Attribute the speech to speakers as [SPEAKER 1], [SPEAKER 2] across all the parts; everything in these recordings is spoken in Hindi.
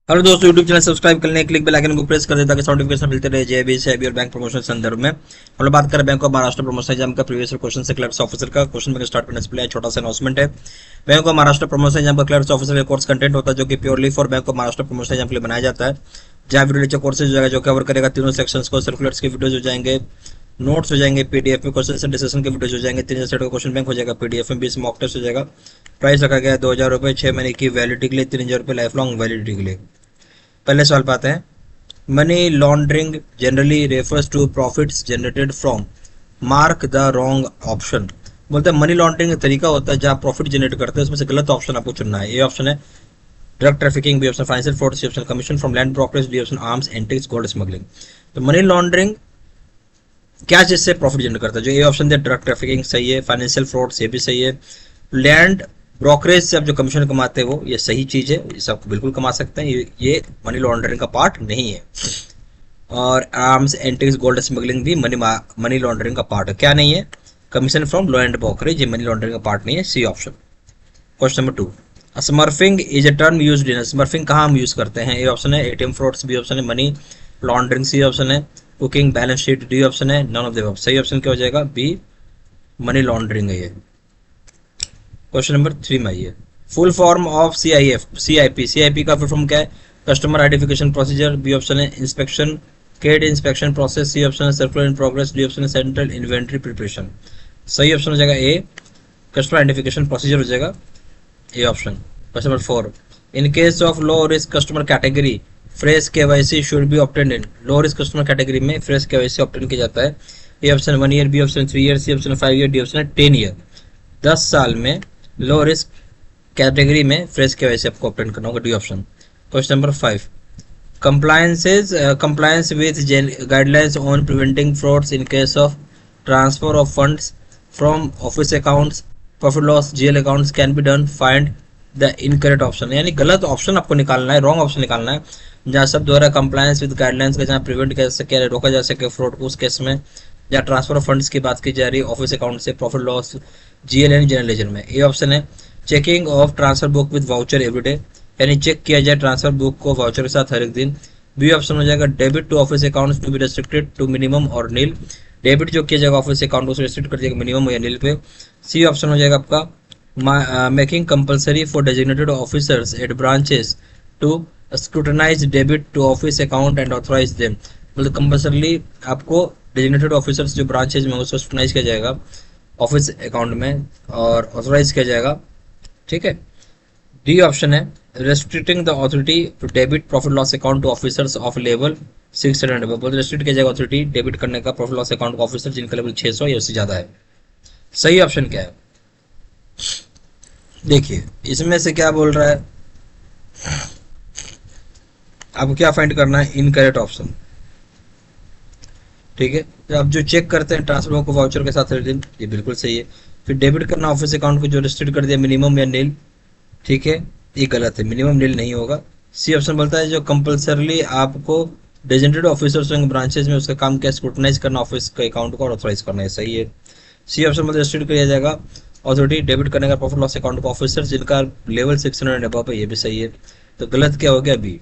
[SPEAKER 1] हेलो दोस्तों, यूट्यूब चैनल सब्सक्राइब करने क्लिक बेल आइकन को प्रेस कर दें ताकि नोटिफिकेशन मिलते रहे जेबी सेबी और बैंक प्रमोशन के संदर्भ में। हम लोग बात करें bank of Maharashtra promotion exam का प्रीवियस क्वेश्चन से क्लर्क्स ऑफिसर का क्वेश्चन बैंक स्टार्ट करने से पहले छोटा सा अनाउंसमेंट है। Bank of Maharashtra promotion exam का क्लर्क्स ऑफिसर का कोर्स कंटेंट होता है जो कि purely for bank of Maharashtra promotion exam के लिए बनाया जाता है। जहाँ वीडियो लेक्चर कोर्सेज हो जाएगा जो कवर करेगा तीनों सेक्शंस को, सर्कुलर्स के वीडियोज हो जाएंगे, नोट्स हो जाएंगे, पीडीएफ में क्वेश्चन एंड डिस्कशन के वीडियोज हो जाएंगे, 3 सेट का क्वेश्चन बैंक हो जाएगा पीडीएफ में, 20 मॉक टेस्ट हो जाएगा। प्राइस रखा गया है 2000 रुपये 6 महीने की वैलिडिटी के लिए, 3000 रुपये लाइफ लॉन्ग वैलिडिटी के लिए। पहले सवाल पाते हैं। Money laundering generally refers to profits generated from mark the wrong option. बोलते हैं मनी लॉन्ड्रिंग का तरीका होता है जहां प्रॉफिट जनरेट करते हैं, उसमें से गलत ऑप्शन आपको चुनना है। ए ऑप्शन है drug trafficking, B option financial fraud, C option commission from land brokerage, D option arms antiques gold smuggling. तो मनी लॉन्ड्रिंग क्या चीज से प्रॉफिट जनरेट करता है? जो ए ऑप्शन दे ड्रग ट्रैफिकिंग सही है, फाइनेंशियल फ्रॉड से भी सही है, लैंड ब्रोकरेज से आप जो कमीशन कमाते हैं वो ये सही चीज है, ये सब बिल्कुल कमा सकते हैं, ये मनी लॉन्ड्रिंग का पार्ट नहीं है। और आर्म्स एंटिक्स गोल्ड स्मगलिंग भी मनी लॉन्ड्रिंग का पार्ट है। क्या नहीं है? कमीशन फ्रॉम लैंड ब्रोकरेज, ये मनी लॉन्ड्रिंग का पार्ट नहीं है, C option. Question number 2, smurfing is a term used in, smurfing कहाँ हम यूज करते हैं? ए ऑप्शन है एटीएम फ्रॉड्स, बी ऑप्शन है मनी लॉन्ड्रिंग, सी ऑप्शन है cooking balance sheet, D option है नन ऑफ द अबव। सही ऑप्शन क्या हो जाएगा? बी मनी लॉन्ड्रिंग है ये। क्वेश्चन नंबर 3 में आइए। Full form of CIP, CIP का फुल फॉर्म क्या है? Customer identification procedure, B option है इंस्पेक्शन केड इंस्पेक्शन प्रोसेस, सी ऑप्शन है circular in progress, D option है सेंट्रल इन्वेंट्री प्रिपरेशन। सही ऑप्शन हो जाएगा ए कस्टमर आइडेंटिफिकेशन प्रोसीजर हो जाएगा, A option. Question number 4, in case of low risk customer category fresh KYC should be obtained in. Low risk customer category में फ्रेश केवाईसी ऑब्टेन किया जाता है। A option 1 year, B option 3 year, C option 5 year, D option 10 year. 10 साल में लो रिस्क कैटेगरी में फ्रेश केवाईसी आपको ऑब्टेन करना होगा, D option. Question number 5, compliance with guidelines on preventing frauds in case of transfer of funds from office accounts, profit loss GL accounts can be done, find the incorrect option। यानी गलत ऑप्शन आपको निकालना है, रॉन्ग ऑप्शन निकालना है। जहाँ सब द्वारा कंप्लायंस विद गाइडलाइंस का जहाँ प्रिवेंट कर सके, रोका जा सके फ्रॉड को, उस केस में जहाँ ट्रांसफर ऑफ फंड्स की बात की जा रही है ऑफिस अकाउंट से profit loss GL and general ledger में। ए ऑप्शन है checking of transfer book with voucher everyday, यानी चेक किया जाए ट्रांसफर बुक को वाउचर के साथ हर एक दिन। बी ऑप्शन हो जाएगा debit to office accounts to be restricted to minimum और नील, डेबिट जो किया जाएगा ऑफिस अकाउंट को रेस्ट्रिक्ट कर दिया मिनिमम या नील पे। सी ऑप्शन हो जाएगा आपका making compulsory for designated officers at branches to scrutinise debit to office account and authorise them. मतलब कंपलसरली आपको डेजिग्नेटेड ऑफिसर्स जो ब्रांचेज में उसको स्क्रूटनाइज किया जाएगा ऑफिस अकाउंट में और ऑथराइज किया जाएगा, ठीक है। डी ऑप्शन है restricting the authority to debit profit loss account to officers of level 600 and above. Restrict किया जाएगा अथॉरिटी डेबिट करने का प्रॉफिट लॉस अकाउंट ऑफिसर जिनका लेवल 600 या उससे ज्यादा है। सही ऑप्शन क्या है? देखिए इसमें से क्या बोल रहा है, आपको क्या फाइंड करना है? इनकरेक्ट ऑप्शन, ठीक है। तो आप जो चेक करते हैं ट्रांसफर को वाउचर के साथ हर दिन, ये बिल्कुल सही है। फिर डेबिट करना ऑफिस अकाउंट को जो रेस्ट्रिक्ट कर दिया मिनिमम या नील, ठीक है, ये गलत है, मिनिमम नील नहीं होगा। सी ऑप्शन बोलता है जो कंपलसरली आपको डेजिग्नेटेड ऑफिसर्स होंगे ब्रांचेज में उसका काम क्या स्क्रूटनाइज करना ऑफिस के अकाउंट को और ऑथराइज करना है, सही है। सी ऑप्शन में रेस्ट्रिक्ट किया जाएगा अथॉरिटी डेबिट करने का प्रॉफिट लॉस अकाउंट को ऑफिसर जिनका लेवल 600 एंड अबव है, ये भी सही है। तो गलत क्या हो गया? बी।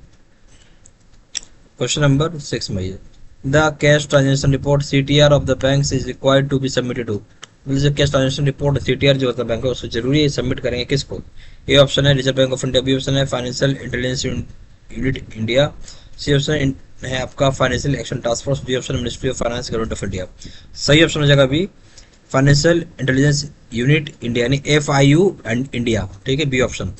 [SPEAKER 1] क्वेश्चन नंबर 6 में ये the cash transaction report CTR of the bank is required to be submitted to. Cash transaction report CTR जो होता है बैंक उसको जरूरी है सबमिट करेंगे किसको? ए ऑप्शन है reserve bank of India, B option है financial intelligence unit India, C option है आपका financial action task force, D option ministry of finance government of India. सही ऑप्शन हो जाएगा B financial intelligence unit India यानी FIU एंड इंडिया, ठीक है, बी ऑप्शन।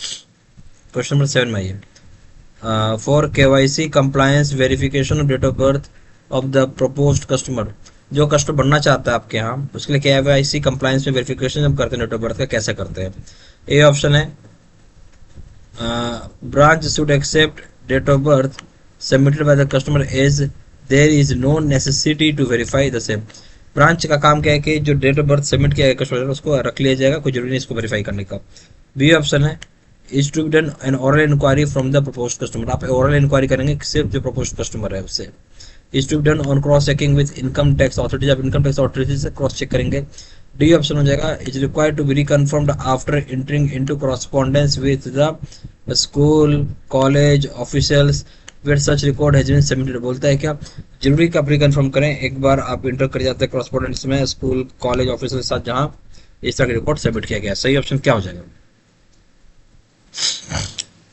[SPEAKER 1] क्वेश्चन नंबर 7 में आइए। For KYC compliance verification of date of birth of the proposed customer, जो कस्टमर बनना चाहता है आपके यहाँ उसके लिए KYC कंप्लायंस में वेरिफिकेशन जब करते हैं डेट ऑफ बर्थ का, कैसे करते हैं? ए ऑप्शन है branch should accept date of birth submitted by the customer as there is no necessity to verify the same. Branch का काम क्या है कि जो डेट ऑफ बर्थ सबमिट किया है कस्टमर उसको रख लिया जाएगा, कोई जरूरी नहीं इसको वेरीफाई करने का। बी ऑप्शन है is to be done an oral inquiry from the proposed customer, आप ओरल इंक्वायरी करेंगे सिर्फ जो प्रपोज्ड कस्टमर है उससे। Is to be done on cross checking with income tax authority, आप इनकम टैक्स अथॉरिटी से क्रॉस चेक करेंगे। डी ऑप्शन हो जाएगा is required to be reconfirmed after entering into correspondence with the school college officials where such record has been submitted, बोलता है क्या जरूरी कि आप रिकन्फर्म करें एक बार आप इंटर कर जाते हैं कॉरेस्पॉन्डेंस में स्कूल कॉलेज ऑफिसर के साथ जहां इस तरह का रिकॉर्ड सबमिट किया गया। सही ऑप्शन क्या हो जाएगा?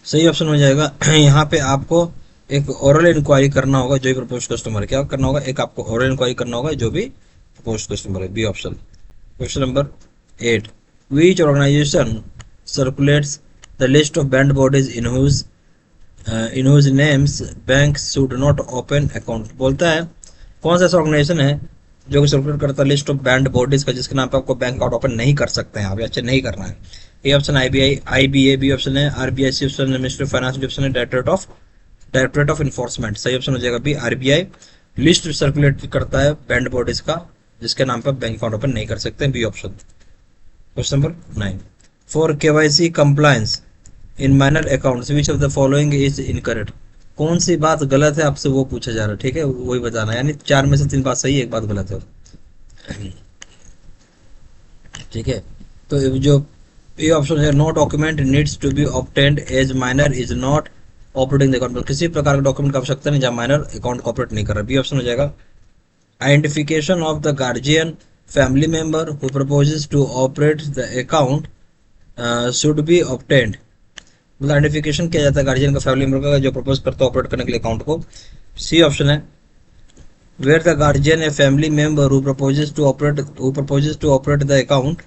[SPEAKER 1] सही ऑप्शन हो जाएगा यहाँ पे आपको एक ओरल इंक्वायरी करना होगा जो भी प्रपोज कस्टमर, क्या करना होगा, एक आपको ओरल इंक्वायरी करना होगा जो भी प्रपोज कस्टमर है, B option. Question number 8, which organization circulates the list of banned bodies in whose names banks should not open account, बोलता है कौन सा ऐसा ऑर्गेनाइजेशन है जो कि सर्कुलेट करता है लिस्ट ऑफ बैंड बॉडीज का जिसके नाम पे आपको बैंक अकाउंट ओपन नहीं कर सकते हैं, आप अच्छा नहीं करना है। A option IBA, B option है RBI, सी ऑप्शन है ministry of finance, D option है डायरेक्टरेट ऑफ इन्फोर्समेंट। सही ऑप्शन हो जाएगा बी RBI, लिस्ट सर्कुलेट करता है बैंड बॉडीज का जिसके नाम पर बैंक अकाउंट ओपन नहीं कर सकते, B option. Question number 9, for KYC compliance in minor accounts which of the following is incorrect, कौन सी बात गलत है आपसे वो पूछा जा रहा है, ठीक है, वही बताना है, यानी 4 में से 3 बात सही है, एक बात गलत है, ठीक है। तो जो ये ऑप्शन है no document needs to be obtained as minor is not operating the account, किसी प्रकार का डॉक्यूमेंट की आवश्यकता नहीं जहाँ माइनर अकाउंट ऑपरेट नहीं कर रहा, बी ऑप्शन हो जाएगा। Identification of the guardian family member who proposes to operate the account should be obtained, मतलब आइडेंटिफिकेशन किया जाता है गार्जियन का फैमिली मेंबर का जो प्रपोज करता है ऑपरेट करने के लिए अकाउंट को, सी ऑप्शन है। Where the guardian a family member who proposes to operate the account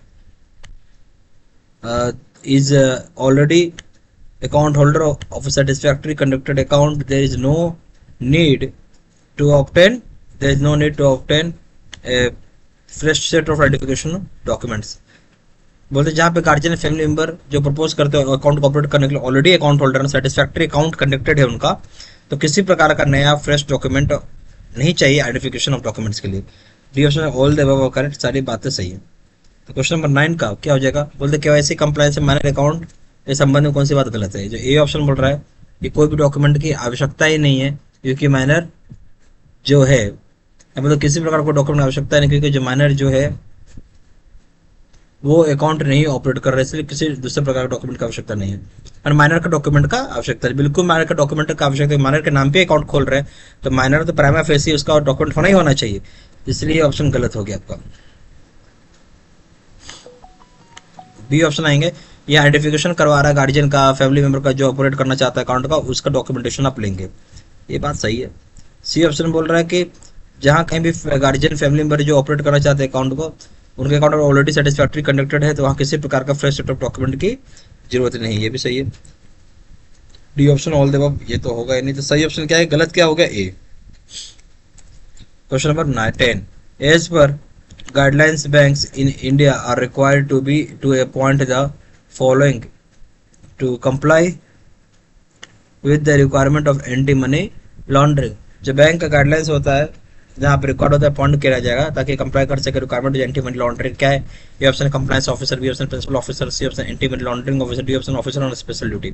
[SPEAKER 1] is already account holder of a satisfactory conducted account, there is no need to obtain a fresh set of identification documents, बोलते जहाँ पे गार्जियन फैमिली मेंबर जो प्रपोज करते हैं अकाउंट को ऑपरेट करने के लिए already account holder satisfactory account conducted है उनका, तो किसी प्रकार का नया फ्रेश डॉक्यूमेंट नहीं चाहिए आइडेंटिफिकेशन ऑफ डॉक्यूमेंट्स के लिए, D option all the above correct, सारी बातें सही है। तो क्वेश्चन नंबर 9 का क्या हो जाएगा, बोलते KYC कंप्लायंस माइनर अकाउंट के संबंध में कौन सी बात गलत है, जो ए ऑप्शन बोल रहा है कि कोई भी डॉक्यूमेंट की आवश्यकता ही नहीं है क्योंकि माइनर जो है मतलब किसी प्रकार को डॉक्यूमेंट की आवश्यकता नहीं क्योंकि जो माइनर जो है वो अकाउंट नहीं ऑपरेट कर रहा है, इसलिए किसी दूसरे प्रकार का डॉक्यूमेंट की आवश्यकता नहीं है। और माइनर का डॉक्यूमेंट का आवश्यकता है, बिल्कुल माइनर का डॉक्यूमेंट का आवश्यकता है, माइनर के नाम पे अकाउंट खोल रहे हैं तो माइनर तो प्राइमा फेसी उसका डॉक्यूमेंट होना ही होना चाहिए, इसलिए ऑप्शन गलत हो गया आपका, बी ऑप्शन आएंगे। ये आइडेंटिफिकेशन करवा रहा है गार्जियन का फैमिली मेंबर का जो ऑपरेट करना चाहता है अकाउंट का उसका डॉक्यूमेंटेशन आप लेंगे, ये बात सही है। सी ऑप्शन बोल रहा है कि जहां कहीं भी गार्जियन फैमिली मेंबर जो ऑपरेट करना चाहते हैं अकाउंट को उनके अकाउंट ऑलरेडी सेटिस्फैक्ट्री कंडक्टेड है तो वहां किसी प्रकार का फ्रेश सेट ऑफ डॉक्यूमेंट की जरूरत नहीं, ये भी सही है। D option all the above ये तो होगा ही नहीं, तो सही ऑप्शन क्या है, गलत क्या हो गया, A. Question number 10, as per guidelines banks in India are required to appoint the following to comply with the requirement of anti money laundering, जो बैंक का गाइडलाइंस होता है जहाँ पे रिकॉर्ड होता है अपॉइंट किया जाएगा ताकि कंप्लाई कर सके रिक्वायरमेंट एंटी मनी लॉन्ड्रिंग क्या है, ये option compliance officer, B option principal officer, C option anti money laundering officer, D option officer on special duty.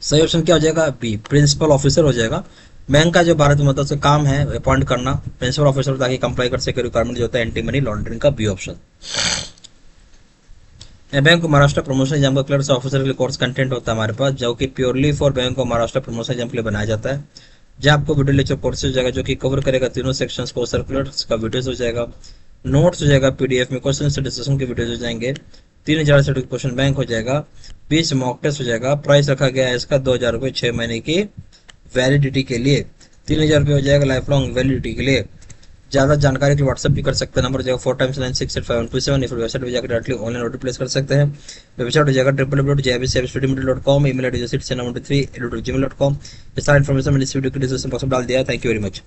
[SPEAKER 1] सही ऑप्शन क्या हो जाएगा, बी प्रिंसिपल ऑफिसर हो जाएगा। बैंक का जो भारत में मतलब से काम है अपॉइंट करना प्रिंसिपल ऑफिसर ताकि कंप्लाई कर सके रिक्वायरमेंट जो होता है एंटी मनी लॉन्ड्रिंग का, B option. Bank of Maharashtra promotion exam का क्लर्क्स ऑफिसर के लिए कोर्स कंटेंट होता है हमारे पास जो कि purely for bank of Maharashtra promotion exam के लिए बनाया जाता है, जहाँ आपको वीडियो लेक्चर कोर्सेज हो जाएगा जो कि कवर करेगा तीनों सेक्शंस को, सर्कुलर्स का वीडियोस हो जाएगा, नोट्स हो जाएगा पीडीएफ में, क्वेश्चन से डिस्कशन के वीडियोस हो जाएंगे, 3000 से क्वेश्चन बैंक हो जाएगा, 20 मॉक टेस्ट हो जाएगा, प्राइस रखा गया है इसका 2000 रुपये 6 महीने की वैलिडिटी के लिए, 3000 रुपये हो जाएगा लाइफ लॉन्ग वैलिडिटी के लिए। ज़्यादा जानकारी के लिए व्हाट्सएप भी कर सकते हैं, नंबर हो जाएगा 4 times 9685127, फिर वेबसाइट हो जाकर डायरेक्टली ऑनलाइन ऑर्डर प्लेस कर सकते हैं। वेबसाइट हो जाएगा www.jibcstudymedia.com, ईमेल एड्रेस 693@gmail.com। ये सारा इन्फॉर्मेशन मैंने इस वीडियो के डिस्क्रिप्शन बॉक्स में डाल दिया है। Thank you very much.